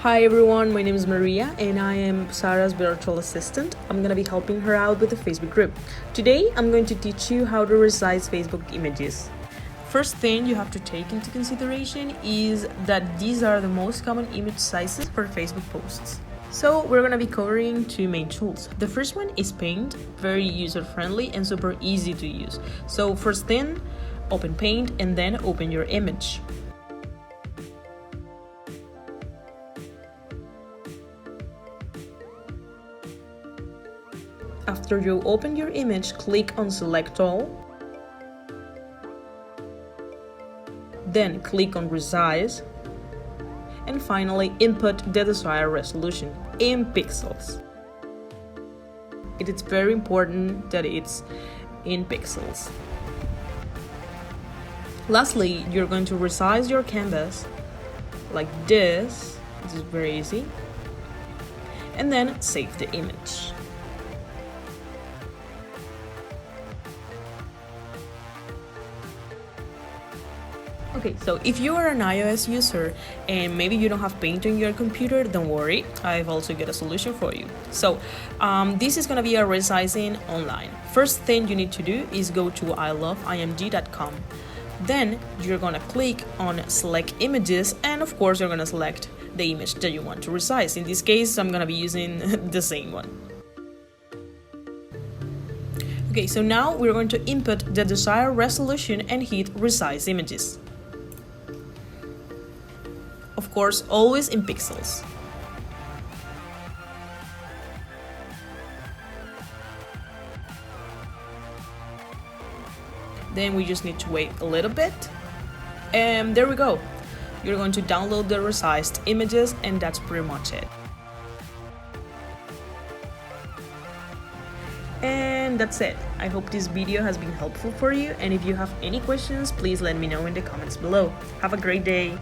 Hi everyone, my name is Maria and I am Sarah's virtual assistant. I'm going to be helping her out with the Facebook group. Today I'm going to teach you how to resize Facebook images. First thing you have to take into consideration is that these are the most common image sizes for Facebook posts. So we're going to be covering two main tools. The first one is Paint, very user-friendly and super easy to use. So first thing, open Paint and then open your image. After you open your image, click on Select All. Then click on Resize. And finally, input the desired resolution in pixels. It is very important that it's in pixels. Lastly, you're going to resize your canvas like this. This is very easy. And then save the image. Okay, so if you are an iOS user and maybe you don't have Paint on your computer, don't worry, I've also got a solution for you. So this is gonna be a resizing online. First thing you need to do is go to iloveimg.com. Then you're gonna click on select images and of course you're gonna select the image that you want to resize. In this case, I'm gonna be using the same one. Okay, so now we're going to input the desired resolution and hit resize images. Of course, always in pixels. Then we just need to wait a little bit. And there we go. You're going to download the resized images and that's pretty much it. And that's it. I hope this video has been helpful for you, and if you have any questions, please let me know in the comments below. Have a great day.